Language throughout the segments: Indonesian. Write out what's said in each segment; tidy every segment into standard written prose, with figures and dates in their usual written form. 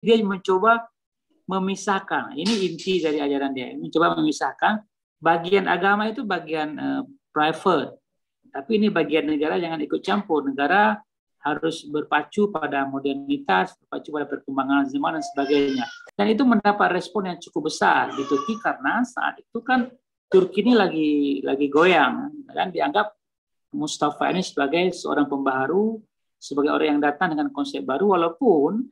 dia mencoba memisahkan. Ini inti dari ajaran dia. Mencoba memisahkan bagian agama itu bagian private. Tapi ini bagian negara, jangan ikut campur. Negara harus berpacu pada modernitas, berpacu pada perkembangan zaman dan sebagainya. Dan itu mendapat respon yang cukup besar di Turki karena saat itu kan Turki ini lagi goyang dan dianggap Mustafa ini sebagai seorang pembaharu, sebagai orang yang datang dengan konsep baru, walaupun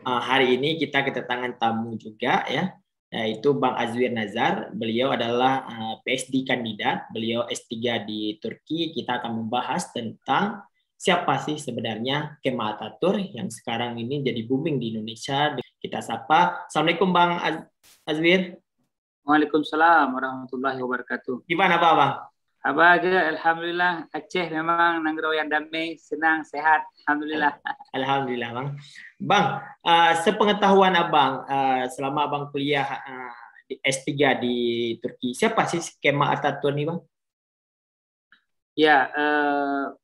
hari ini kita kedatangan tamu juga ya, yaitu Bang Azwir Nazar. Beliau adalah PhD kandidat, beliau S3 di Turki. Kita akan membahas tentang siapa sih sebenarnya Kemal Atatürk yang sekarang ini jadi booming di Indonesia. Kita sapa. Assalamualaikum Bang Azwir. Waalaikumsalam warahmatullahi wabarakatuh. Gimana Pak Bang? Apa aja, alhamdulillah. Aceh memang negara yang damai, senang, sehat, alhamdulillah. Alhamdulillah Bang. Bang, sepengetahuan Abang, selama Abang kuliah di S3 di Turki, siapa sih Kemal Atatürk ini Bang? Ya,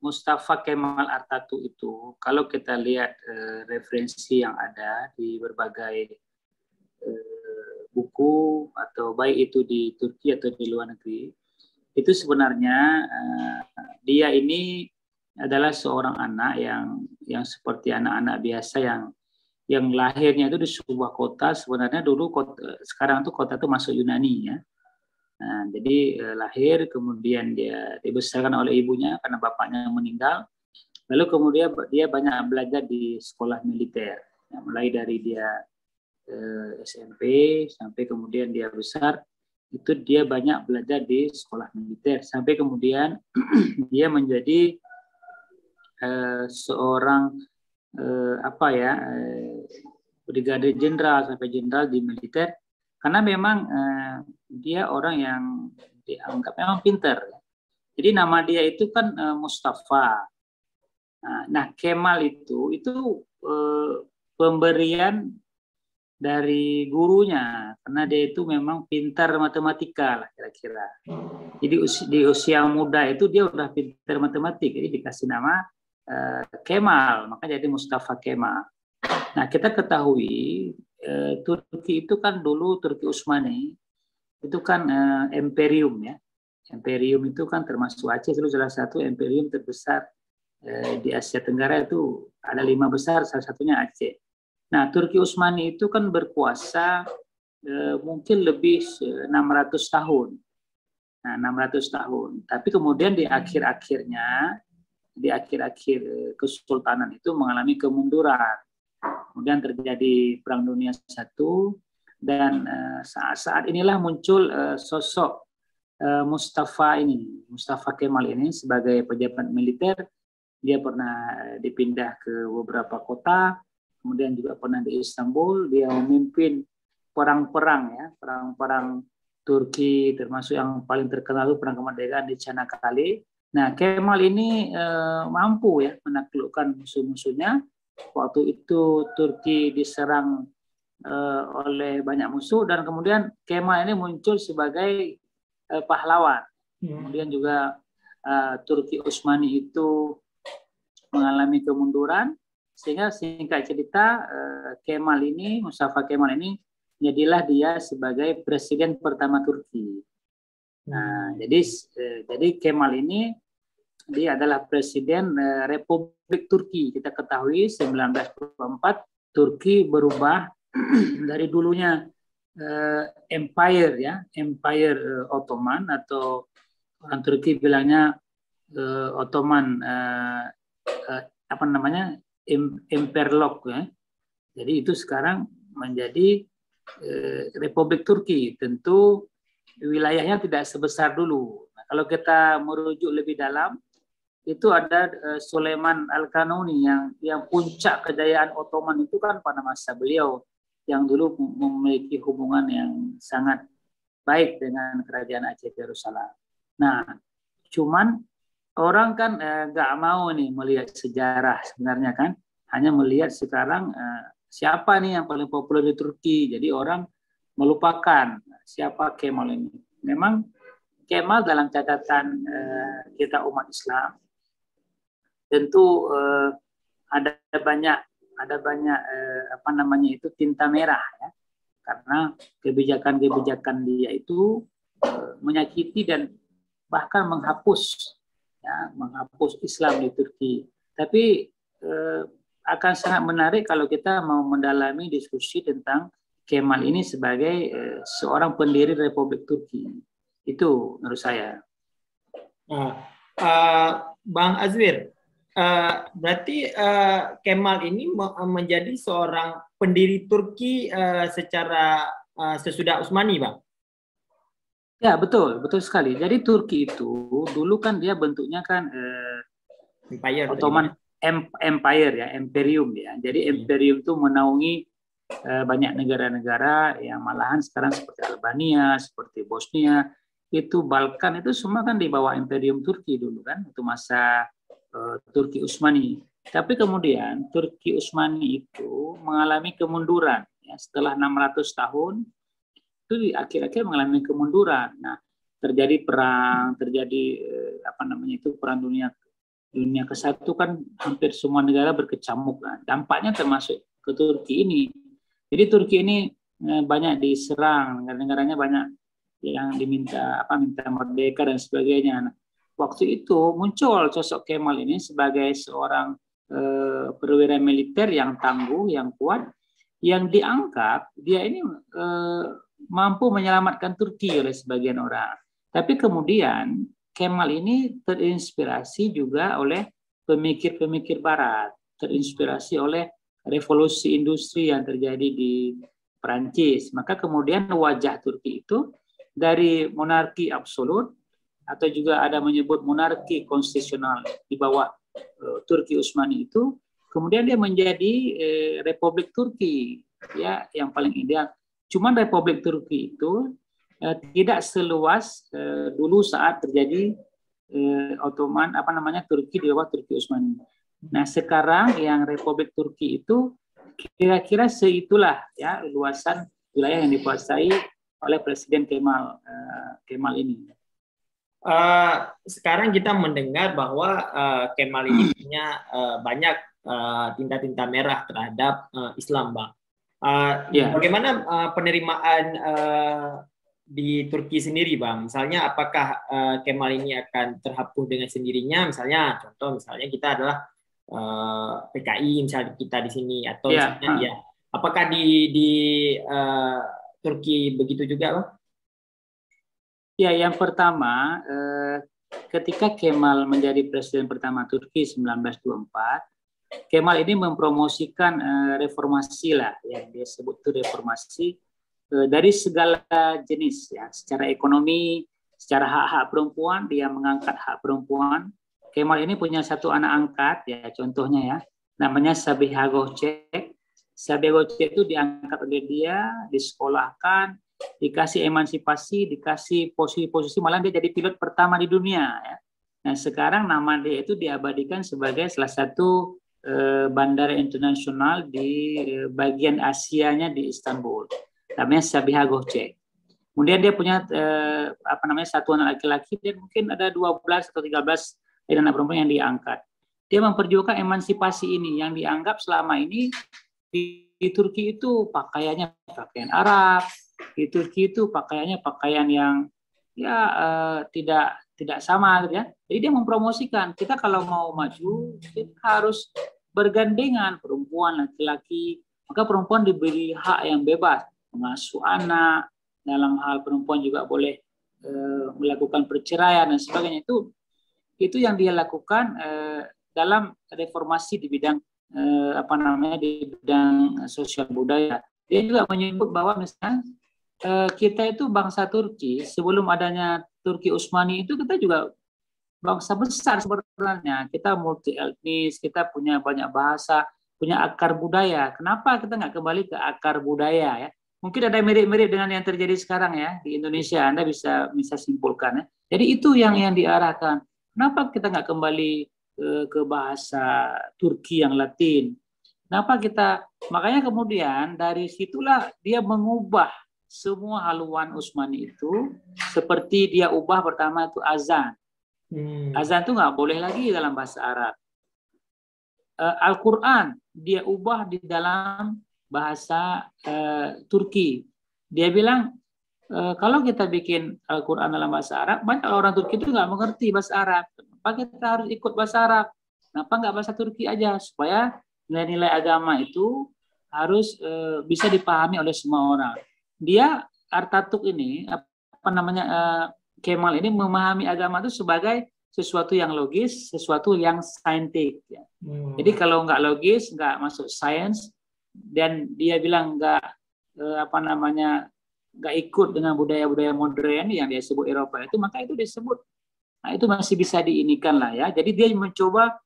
Mustafa Kemal Atatürk itu, kalau kita lihat referensi yang ada di berbagai buku, atau baik itu di Turki atau di luar negeri, itu sebenarnya dia ini adalah seorang anak yang seperti anak-anak biasa yang lahirnya itu di sebuah kota. Sebenarnya dulu sekarang tuh kota itu masuk Yunani ya. Nah, jadi lahir, kemudian dia dibesarkan oleh ibunya karena bapaknya meninggal. Lalu kemudian dia banyak belajar di sekolah militer, ya, mulai dari dia SMP sampai kemudian dia besar. Itu dia banyak belajar di sekolah militer sampai kemudian dia menjadi seorang brigadir jenderal sampai jenderal di militer karena memang dia orang yang dianggap memang pintar. Jadi nama dia itu kan Mustafa. Nah, Kemal itu pemberian dari gurunya karena dia itu memang pintar matematika lah kira-kira. Jadi di usia muda itu dia udah pintar matematik, jadi dikasih nama Kemal, maka jadi Mustafa Kemal. Nah, kita ketahui Turki itu kan dulu Turki Utsmani itu kan imperium ya. Imperium itu kan termasuk Aceh itu salah satu imperium terbesar di Asia Tenggara, itu ada 5 besar, salah satunya Aceh. Nah, Turki Utsmani itu kan berkuasa mungkin lebih 600 tahun. Nah, 600 tahun. Tapi kemudian di akhir-akhir kesultanan itu mengalami kemunduran. Kemudian terjadi Perang Dunia I dan saat inilah muncul sosok Mustafa Kemal ini sebagai pejabat militer. Dia pernah dipindah ke beberapa kota. Kemudian juga pernah di Istanbul, dia memimpin perang-perang Turki, termasuk yang paling terkenal itu perang kemerdekaan di Çanakkale. Nah, Kemal ini mampu ya menaklukkan musuh-musuhnya. Waktu itu Turki diserang oleh banyak musuh dan kemudian Kemal ini muncul sebagai pahlawan. Kemudian juga Turki Utsmani itu mengalami kemunduran. Sehingga singkat cerita Mustafa Kemal ini jadilah dia sebagai presiden pertama Turki. Nah, jadi Kemal ini dia adalah presiden Republik Turki. Kita ketahui 1924 Turki berubah dari dulunya empire ya, Empire Ottoman, atau orang Turki bilangnya Ottoman Imperlok ya. Jadi itu sekarang menjadi Republik Turki. Tentu wilayahnya tidak sebesar dulu. Nah, kalau kita merujuk lebih dalam, itu ada Sulaiman Al-Kanuni yang puncak kejayaan Ottoman itu kan pada masa beliau, yang dulu memiliki hubungan yang sangat baik dengan kerajaan Aceh Darussalam. Nah, cuman orang kan nggak mau nih melihat sejarah sebenarnya kan. hanya melihat sekarang siapa nih yang paling populer di Turki. Jadi orang melupakan siapa Kemal ini. Memang Kemal dalam catatan kita umat Islam tentu ada banyak apa namanya itu tinta merah ya, karena kebijakan-kebijakan dia itu menyakiti dan bahkan menghapus Islam di Turki. Tapi akan sangat menarik kalau kita mau mendalami diskusi tentang Kemal ini sebagai seorang pendiri Republik Turki. Itu menurut saya. Bang Azwir, berarti Kemal ini menjadi seorang pendiri Turki secara sesudah Utsmani, Bang? Ya, betul sekali. Jadi Turki itu dulu kan dia bentuknya kan Empire, Ottoman Empire ya, imperium ya. Jadi imperium itu menaungi banyak negara-negara yang malahan sekarang seperti Albania, seperti Bosnia, itu Balkan itu semua kan di bawah imperium Turki dulu kan, itu masa Turki Utsmani. Tapi kemudian Turki Utsmani itu mengalami kemunduran ya, setelah 600 tahun itu di akhir-akhir mengalami kemunduran. Nah, terjadi perang, terjadi perang dunia ke-1 kan, hampir semua negara berkecamuk kan. Dampaknya termasuk ke Turki ini. Jadi Turki ini banyak diserang, negara-negaranya banyak yang minta merdeka dan sebagainya. Nah, waktu itu muncul sosok Kemal ini sebagai seorang perwira militer yang tangguh, yang kuat, yang dianggap dia ini mampu menyelamatkan Turki oleh sebagian orang. Tapi kemudian Kemal ini terinspirasi juga oleh pemikir-pemikir Barat, terinspirasi oleh revolusi industri yang terjadi di Perancis. Maka kemudian wajah Turki itu dari monarki absolut atau juga ada menyebut monarki konstitusional di bawah Turki Utsmani itu, kemudian dia menjadi Republik Turki ya yang paling ideal. Cuman Republik Turki itu tidak seluas dulu saat terjadi Ottoman Turki di bawah Turki Utsmani. Nah, sekarang yang Republik Turki itu kira-kira seitulah ya luasan wilayah yang dikuasai oleh Presiden Kemal ini. Sekarang kita mendengar bahwa Kemal ini punya banyak tinta-tinta merah terhadap Islam, Bang. Bagaimana penerimaan di Turki sendiri, Bang? Misalnya apakah Kemal ini akan terhapus dengan sendirinya? Misalnya kita adalah PKI misalnya kita di sini, atau misalnya apakah di Turki begitu juga, Bang? Ya, yang pertama ketika Kemal menjadi presiden pertama Turki 1924, Kemal ini mempromosikan reformasi lah, yang dia sebut itu reformasi dari segala jenis ya, secara ekonomi, secara hak-hak perempuan, dia mengangkat hak perempuan. Kemal ini punya satu anak angkat ya, contohnya ya, namanya Sabiha Gökçek. Sabiha Gökçek itu diangkat oleh dia, disekolahkan, dikasih emansipasi, dikasih posisi-posisi, malah dia jadi pilot pertama di dunia ya. Nah, sekarang nama dia itu diabadikan sebagai salah satu bandara internasional di bagian Asianya di Istanbul. Namanya Sabiha Gökçek. Kemudian dia punya satu anak laki-laki, dan mungkin ada 12 atau 13 anak perempuan yang diangkat. Dia memperjuangkan emansipasi ini yang dianggap selama ini di Turki itu pakaiannya pakaian Arab, di Turki itu pakaiannya pakaian yang tidak sama gitu ya. Jadi dia mempromosikan kita kalau mau maju kita harus bergandengan perempuan laki-laki, maka perempuan diberi hak yang bebas mengasuh anak, dalam hal perempuan juga boleh melakukan perceraian dan sebagainya. Itu yang dia lakukan dalam reformasi di bidang di bidang sosial budaya. Dia juga menyebut bahwa misalnya kita itu bangsa Turki, sebelum adanya Turki Utsmani itu kita juga bangsa besar sebenarnya. Kita multi etnis, kita punya banyak bahasa, punya akar budaya. Kenapa kita nggak kembali ke akar budaya ya? Mungkin ada mirip-mirip dengan yang terjadi sekarang ya di Indonesia. Anda bisa simpulkan ya. Jadi itu yang diarahkan. Kenapa kita nggak kembali ke bahasa Turki yang Latin? Makanya kemudian dari situlah dia mengubah semua haluan Utsmani itu, seperti dia ubah pertama itu azan. Azan itu nggak boleh lagi dalam bahasa Arab. Al-Quran dia ubah di dalam bahasa Turki. Dia bilang kalau kita bikin Al-Quran dalam bahasa Arab, banyak orang Turki itu nggak mengerti bahasa Arab. Kenapa kita harus ikut bahasa Arab? Kenapa nggak bahasa Turki aja? Supaya nilai-nilai agama itu harus bisa dipahami oleh semua orang. Dia Atatürk ini Kemal ini memahami agama itu sebagai sesuatu yang logis, sesuatu yang saintik. Ya. Jadi kalau nggak logis, nggak masuk sains, dan dia bilang nggak nggak ikut dengan budaya-budaya modern yang dia sebut Eropa itu, maka itu disebut, nah itu masih bisa diinikan lah ya. Jadi dia mencoba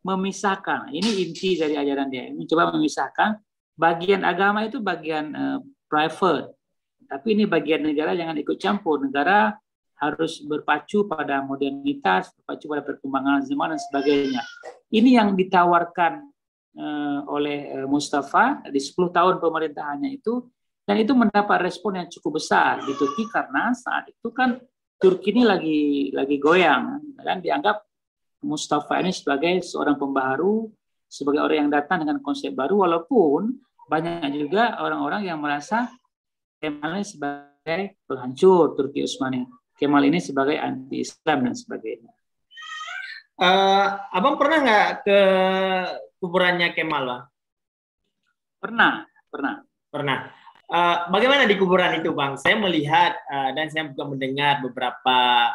memisahkan, ini inti dari ajaran dia, mencoba memisahkan bagian agama itu bagian private, tapi ini bagian negara, jangan ikut campur. Negara harus berpacu pada modernitas, berpacu pada perkembangan zaman dan sebagainya. Ini yang ditawarkan oleh Mustafa di 10 tahun pemerintahannya itu, dan itu mendapat respon yang cukup besar di Turki karena saat itu kan Turki ini lagi goyang, dan dianggap Mustafa ini sebagai seorang pembaharu, sebagai orang yang datang dengan konsep baru, walaupun banyak juga orang-orang yang merasa Kemal ini sebagai penghancur Turki Utsmani, Kemal ini sebagai anti-Islam dan sebagainya. Abang pernah nggak ke kuburannya Kemal, Bang? Pernah. Bagaimana di kuburan itu, Bang? Saya melihat dan saya juga mendengar beberapa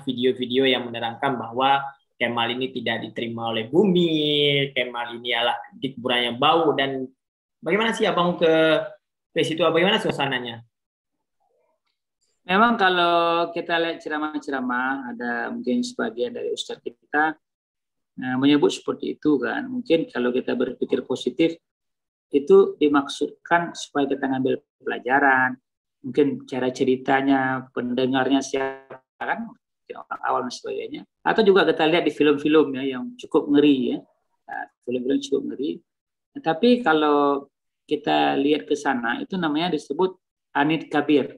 video-video yang menerangkan bahwa Kemal ini tidak diterima oleh bumi, Kemal ini adalah di kuburannya bau, dan bagaimana sih Abang ke situ? Bagaimana suasananya? Memang kalau kita lihat ceramah-ceramah, ada mungkin sebagian dari ustadz kita menyebut seperti itu kan. Mungkin kalau kita berpikir positif, itu dimaksudkan supaya kita ngambil pelajaran, mungkin cara ceritanya, pendengarnya siapa kan, orang awal dan sebagainya. Atau juga kita lihat di film-film ya, yang cukup ngeri ya, film-film cukup ngeri. Tapi kalau kita lihat ke sana, itu namanya disebut Anit Kabir.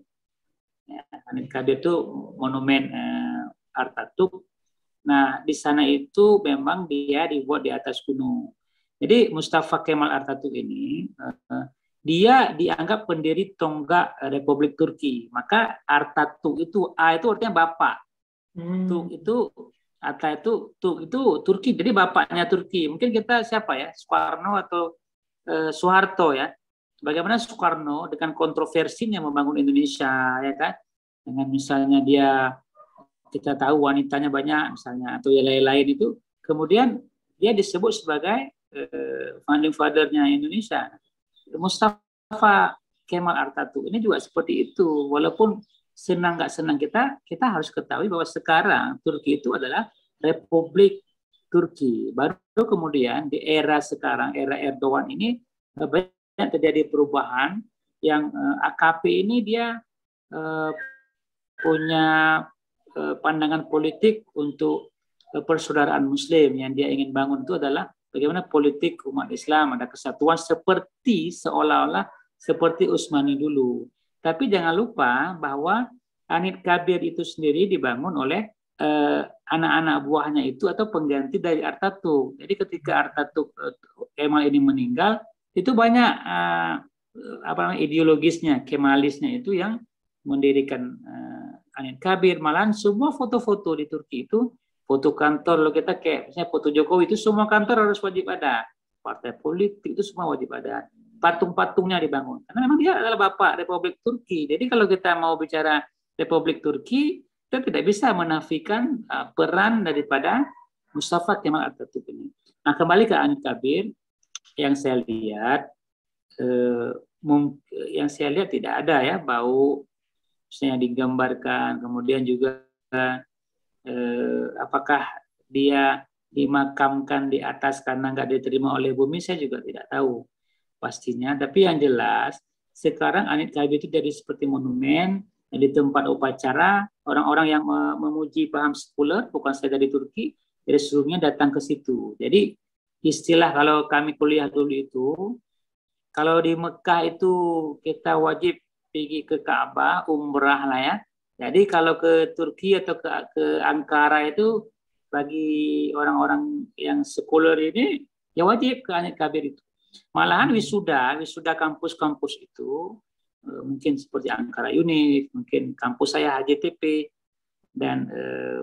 Ya, Anit Kabir itu monumen Atatürk. Nah, di sana itu memang dia dibuat di atas gunung. Jadi Mustafa Kemal Atatürk ini dia dianggap pendiri tonggak Republik Turki. Maka Atatürk itu itu artinya bapak. Atatürk itu Turki. Jadi bapaknya Turki. Mungkin kita siapa ya? Soekarno atau Soeharto ya. Bagaimana Soekarno dengan kontroversinya membangun Indonesia ya kan? Dengan misalnya kita tahu wanitanya banyak misalnya atau yang lain-lain itu, kemudian dia disebut sebagai founding father-nya Indonesia. Mustafa Kemal Atatürk ini juga seperti itu. Walaupun senang nggak senang kita harus ketahui bahwa sekarang Turki itu adalah Republik Turki. Baru kemudian di era sekarang, era Erdogan ini banyak terjadi perubahan yang AKP ini dia punya pandangan politik untuk persaudaraan Muslim. Yang dia ingin bangun itu adalah bagaimana politik umat Islam, ada kesatuan seolah-olah seperti Utsmani dulu. Tapi jangan lupa bahwa Anit Kabir itu sendiri dibangun oleh anak-anak buahnya itu atau pengganti dari Atatürk. Jadi ketika Atatürk Kemal ini meninggal, itu banyak ideologisnya, Kemalisnya itu yang mendirikan Anit Kabir. Malahan semua foto-foto di Turki itu, foto kantor, lo kita kayak misalnya foto Jokowi itu semua kantor harus wajib ada, partai politik itu semua wajib ada, patung-patungnya dibangun karena memang dia adalah bapak Republik Turki. Jadi kalau kita mau bicara Republik Turki, kita tidak bisa menafikan peran daripada Mustafa Kemal Atatürk ini. Nah, kembali ke Anit Kabir, yang saya lihat tidak ada ya bau misalnya digambarkan, kemudian juga apakah dia dimakamkan di atas karena nggak diterima oleh bumi, saya juga tidak tahu pastinya. Tapi yang jelas sekarang Anit Kabir itu jadi seperti monumen di tempat upacara, orang-orang yang memuji paham sekuler bukan saja dari Turki, dari seluruhnya datang ke situ. Jadi istilah kalau kami kuliah dulu itu, kalau di Mekah itu kita wajib pergi ke Ka'bah, umrah lah ya. Jadi kalau ke Turki atau ke Ankara itu bagi orang-orang yang sekuler ini ya wajib ke Anit Kabir itu. Malahan wisuda kampus-kampus itu mungkin seperti Ankara Unif, mungkin kampus saya HJTP, dan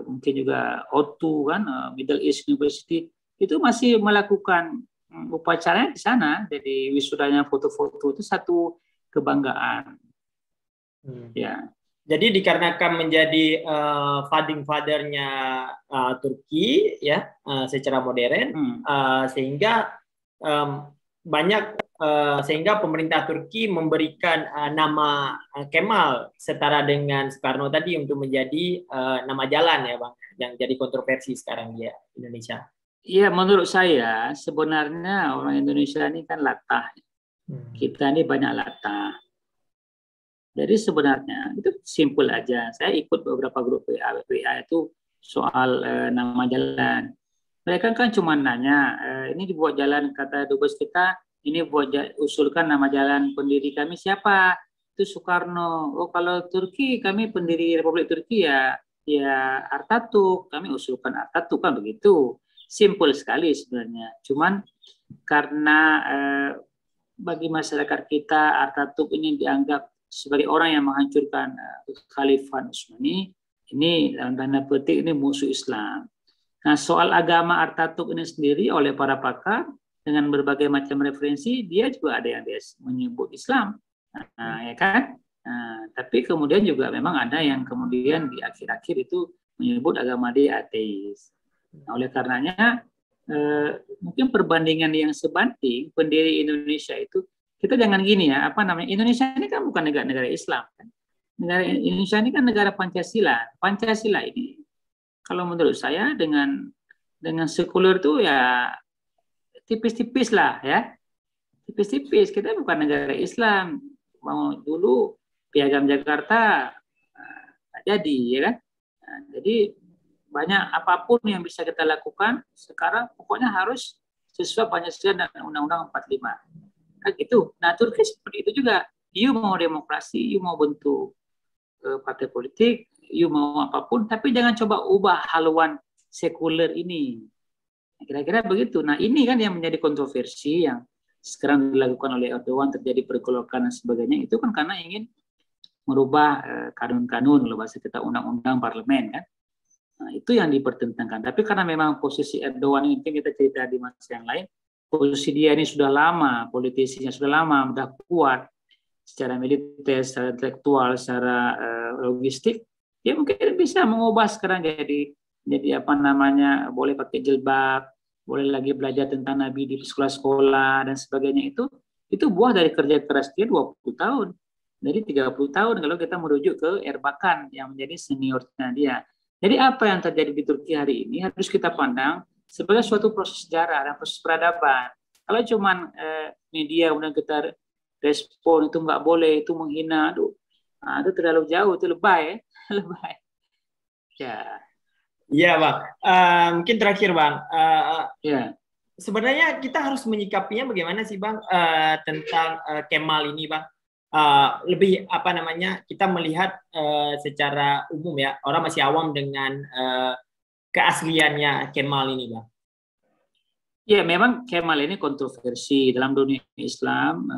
mungkin juga O2 kan, Middle East University, itu masih melakukan upacaranya di sana. Jadi wisudanya foto-foto itu satu kebanggaan. Ya. Jadi dikarenakan menjadi founding father-nya Turki ya secara modern, sehingga sehingga pemerintah Turki memberikan nama Kemal setara dengan Soekarno tadi untuk menjadi nama jalan ya Bang, yang jadi kontroversi sekarang di Indonesia. Iya, menurut saya sebenarnya orang Indonesia ini kan latah. Kita ini banyak latah. Jadi sebenarnya itu simpel aja. Saya ikut beberapa grup WA itu soal nama jalan. Mereka kan cuma nanya, ini dibuat jalan, kata dubes kita, ini buat usulkan nama jalan pendiri kami siapa? Itu Soekarno. Oh, kalau Turki kami pendiri Republik Turki ya Atatürk. Kami usulkan Atatürk, kan begitu. Simpel sekali sebenarnya. Cuman karena bagi masyarakat kita Atatürk ini dianggap sebagai orang yang menghancurkan Khalifah Utsmani, ini dalam tanda petik ini musuh Islam. Nah, soal agama Atatürk ini sendiri oleh para pakar dengan berbagai macam referensi, dia juga ada yang dia menyebut Islam, ya kan? Tapi kemudian juga memang ada yang kemudian di akhir-akhir itu menyebut agama dia ateis. Nah, oleh karenanya mungkin perbandingan yang sebanding pendiri Indonesia itu, kita jangan gini ya, Indonesia ini kan bukan negara Islam kan? Negara Indonesia ini kan negara Pancasila. Pancasila ini kalau menurut saya dengan sekuler itu ya tipis-tipis lah ya, tipis-tipis. Kita bukan negara Islam. Mau dulu Piagam Jakarta jadi ya kan. Jadi banyak apapun yang bisa kita lakukan sekarang pokoknya harus sesuai Pancasila dan Undang-Undang 45. Nah, gitu. Nah, Turki seperti itu juga. You mau demokrasi, you mau bentuk partai politik, you mau apapun, tapi jangan coba ubah haluan sekuler ini. Kira-kira begitu. Nah, ini kan yang menjadi kontroversi yang sekarang dilakukan oleh Erdogan, terjadi pergolakan dan sebagainya, itu kan karena ingin merubah kanun-kanun, kalau bahasa kita undang-undang parlemen kan. Nah, itu yang dipertentangkan. Tapi karena memang posisi Erdogan ini, kita cerita di masa yang lain, posisi dia ini sudah lama, politisinya sudah lama, sudah kuat secara militer, secara intelektual, secara logistik, dia mungkin bisa mengubah sekarang jadi boleh pakai jilbab, boleh lagi belajar tentang Nabi di sekolah-sekolah dan sebagainya. Itu buah dari kerja keras dia 20 tahun. Jadi 30 tahun kalau kita merujuk ke Erbakan yang menjadi seniornya dia. Jadi apa yang terjadi di Turki hari ini harus kita pandang sebagai suatu proses sejarah dan proses peradaban. Kalau cuman media kemudian kita respon itu nggak boleh, itu menghina, itu terlalu jauh, itu lebay, lebay. Ya. Iya Bang, mungkin terakhir Bang, Ya. Sebenarnya kita harus menyikapinya bagaimana sih Bang tentang Kemal ini Bang? Lebih kita melihat secara umum ya, orang masih awam dengan keasliannya Kemal ini Bang. Ya, memang Kemal ini kontroversi dalam dunia Islam.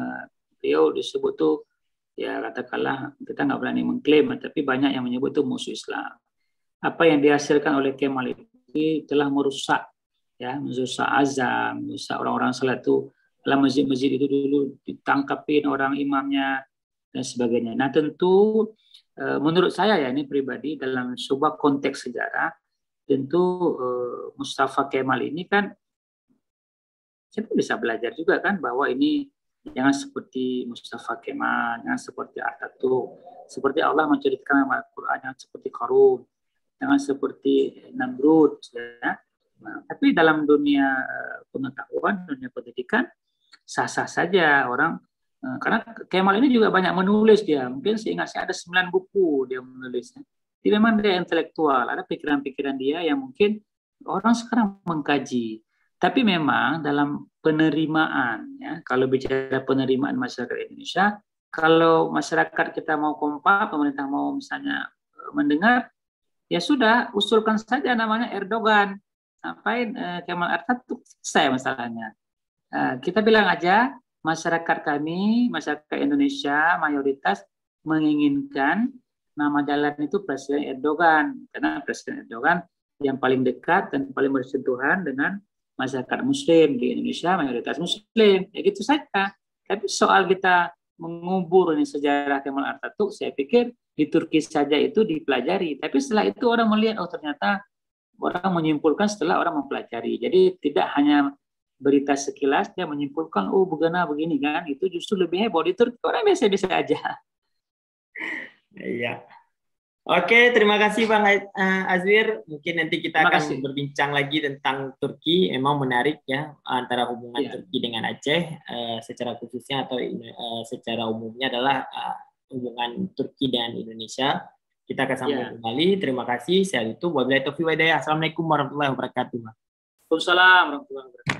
Beliau disebut tuh ya katakanlah, kita nggak berani mengklaim, tapi banyak yang menyebut itu musuh Islam. Apa yang dihasilkan oleh Kemal itu telah merusak azam, merusak orang-orang salat itu. Dalam masjid-masjid itu dulu ditangkapin orang imamnya dan sebagainya. Nah, tentu menurut saya ya, ini pribadi, dalam sebuah konteks sejarah, tentu Mustafa Kemal ini kan kita bisa belajar juga kan bahwa ini jangan seperti Mustafa Kemal, jangan seperti Atatürk, seperti Allah menceritakan dalam Al-Quran, jangan seperti Qarun, jangan seperti Namrud, ya. Nah, tapi dalam dunia pengetahuan, dunia pendidikan, sah-sah saja orang, karena Kemal ini juga banyak menulis dia, mungkin seingat saya ada 9 buku dia menulisnya. Jadi memang dia intelektual, ada pikiran-pikiran dia yang mungkin orang sekarang mengkaji. Tapi memang dalam penerimaan, ya, kalau bicara penerimaan masyarakat Indonesia, kalau masyarakat kita mau kompak, pemerintah mau misalnya mendengar, ya sudah, usulkan saja namanya Erdogan. Ngapain Kemal Atatürk, selesai masalahnya. Kita bilang aja, masyarakat kami, masyarakat Indonesia, mayoritas menginginkan nama jalan itu Presiden Erdogan. Karena Presiden Erdogan yang paling dekat dan paling bersentuhan dengan masyarakat Muslim di Indonesia, mayoritas Muslim. Ya gitu saja. Tapi soal kita mengubur ini sejarah Kemal Atatürk, saya pikir di Turki saja itu dipelajari. Tapi setelah itu orang melihat, oh ternyata orang menyimpulkan setelah orang mempelajari. Jadi tidak hanya berita sekilas, dia menyimpulkan, oh begini kan, itu justru lebih heboh. Di Turki orang biasa-biasa aja. Iya. Oke, terima kasih Bang Azwir. Mungkin nanti kita akan berbincang lagi tentang Turki. Memang menarik ya, antara hubungan Turki dengan Aceh secara khususnya atau secara umumnya adalah hubungan Turki dan Indonesia. Kita akan sambung kembali. Terima kasih. Saya itu wabillahi taufiq wal hidayah. Assalamualaikum warahmatullahi wabarakatuh. Waalaikumsalam warahmatullahi wabarakatuh.